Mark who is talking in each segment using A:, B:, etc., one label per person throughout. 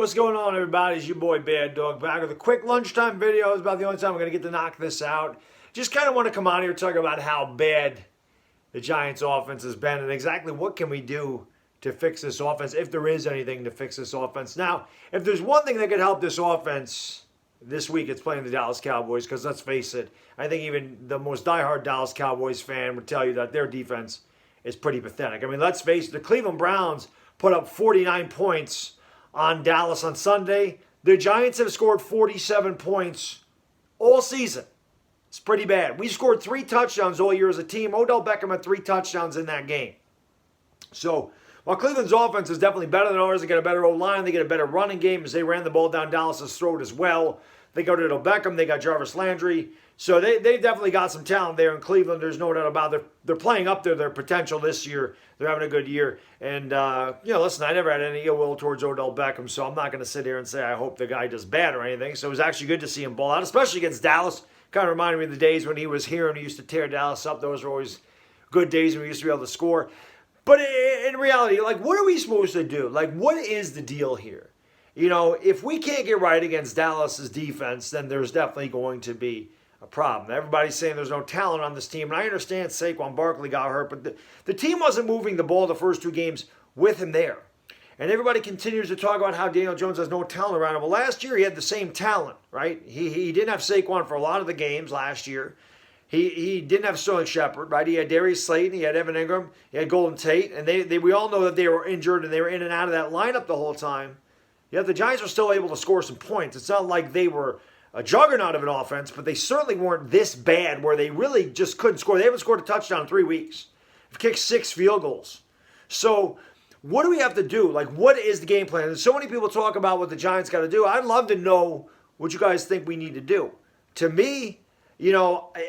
A: What's going on, everybody? It's your boy Baddog back with a quick lunchtime video. It's about the only time I'm going to get to knock this out. Just kind of want to come on here and talk about how bad the Giants' offense has been and exactly what can we do to fix this offense, if there is anything to fix this offense. Now, if there's one thing that could help this offense this week, it's playing the Dallas Cowboys, because let's face it, I think even the most diehard Dallas Cowboys fan would tell you that their defense is pretty pathetic. I mean, let's face it, the Cleveland Browns put up 49 points on Dallas on Sunday. The Giants have scored 47 points all season. It's pretty bad. We scored 3 touchdowns all year as a team. Odell Beckham had 3 touchdowns in that game. So, while Cleveland's offense is definitely better than ours, they get a better O-line, they get a better running game as they ran the ball down Dallas's throat as well. They got Odell Beckham, they got Jarvis Landry. So they've definitely got some talent there in Cleveland. There's no doubt about it. They're playing up to their potential this year. They're having a good year. And, listen, I never had any ill will towards Odell Beckham, so I'm not going to sit here and say I hope the guy does bad or anything. So it was actually good to see him ball out, especially against Dallas. Kind of reminded me of the days when he was here and he used to tear Dallas up. Those were always good days when we used to be able to score. But in reality, what are we supposed to do? What is the deal here? If we can't get right against Dallas's defense, then there's definitely going to be a problem. Everybody's saying there's no talent on this team, and I understand Saquon Barkley got hurt, but the team wasn't moving the ball the first 2 games with him there. And everybody continues to talk about how Daniel Jones has no talent around him. Well, last year he had the same talent, right? He didn't have Saquon for a lot of the games last year. He didn't have Sterling Shepard, right? He had Darius Slayton, he had Evan Ingram, he had Golden Tate, and we all know that they were injured and they were in and out of that lineup the whole time. Yet the Giants were still able to score some points. It's not like they were a juggernaut of an offense, but they certainly weren't this bad where they really just couldn't score. They haven't scored a touchdown in 3 weeks. They've kicked 6 field goals. So what do we have to do? What is the game plan? There's so many people talk about what the Giants got to do. I'd love to know what you guys think we need to do. To me,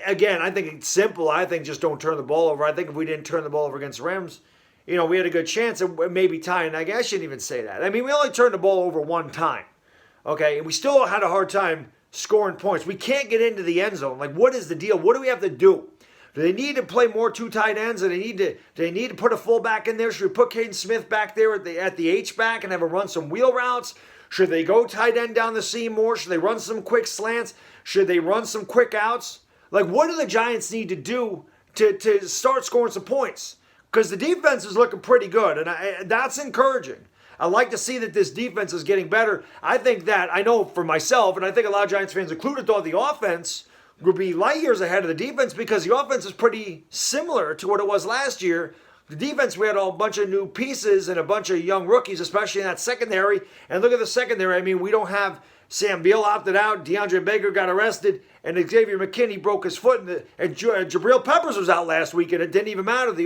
A: again, I think it's simple. I think just don't turn the ball over. I think if we didn't turn the ball over against the Rams, we had a good chance of maybe tying. I shouldn't even say that. I mean, we only turned the ball over 1 time. Okay, and we still had a hard time scoring points. We can't get into the end zone. What is the deal? What do we have to do? Do they need to play more 2 tight ends? Do they need to put a fullback in there? Should we put Caden Smith back there at the H-back and have him run some wheel routes? Should they go tight end down the seam more? Should they run some quick slants? Should they run some quick outs? What do the Giants need to do to start scoring some points? Because the defense is looking pretty good, and that's encouraging. I like to see that this defense is getting better. I think that, I know for myself, and I think a lot of Giants fans included, thought the offense would be light years ahead of the defense because the offense is pretty similar to what it was last year. The defense, we had a bunch of new pieces and a bunch of young rookies, especially in that secondary. And look at the secondary. I mean, we don't have Sam Beal opted out. DeAndre Baker got arrested. And Xavier McKinney broke his foot. And Jabril Peppers was out last week, and it didn't even matter. The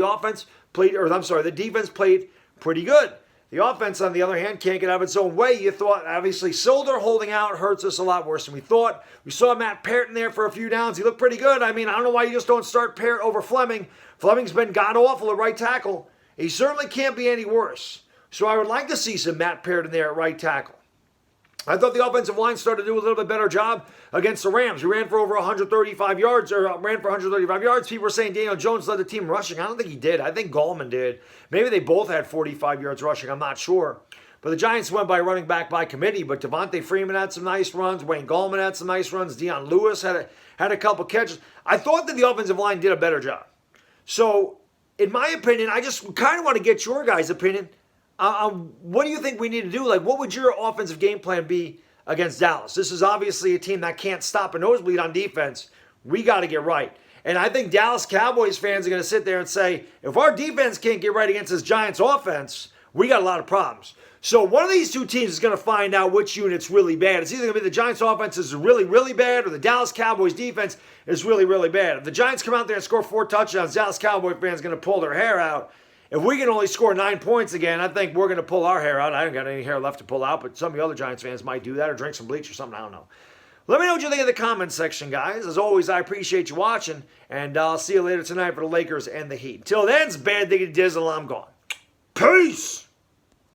A: defense played pretty good. The offense, on the other hand, can't get out of its own way. You thought, obviously, Solder holding out hurts us a lot worse than we thought. We saw Matt Parrott in there for a few downs. He looked pretty good. I mean, I don't know why you just don't start Parrott over Fleming. Fleming's been god-awful at right tackle. He certainly can't be any worse. So I would like to see some Matt Parrott in there at right tackle. I thought the offensive line started to do a little bit better job against the Rams. We ran for over 135 yards, People were saying Daniel Jones led the team rushing. I don't think he did. I think Gallman did. Maybe they both had 45 yards rushing. I'm not sure. But the Giants went by running back by committee. But Devontae Freeman had some nice runs. Wayne Gallman had some nice runs. Deion Lewis had a couple catches. I thought that the offensive line did a better job. So, in my opinion, I just kind of want to get your guys' opinion. What do you think we need to do? What would your offensive game plan be against Dallas? This is obviously a team that can't stop a nosebleed on defense. We got to get right. And I think Dallas Cowboys fans are going to sit there and say, if our defense can't get right against this Giants offense, we got a lot of problems. So one of these 2 teams is going to find out which unit's really bad. It's either going to be the Giants offense is really, really bad or the Dallas Cowboys defense is really, really bad. If the Giants come out there and score 4 touchdowns, Dallas Cowboy fans are going to pull their hair out. If we can only score 9 points again, I think we're going to pull our hair out. I don't got any hair left to pull out, but some of the other Giants fans might do that or drink some bleach or something. I don't know. Let me know what you think in the comments section, guys. As always, I appreciate you watching, and I'll see you later tonight for the Lakers and the Heat. Till then, it's Bad Diggity Dizzle. I'm gone. Peace!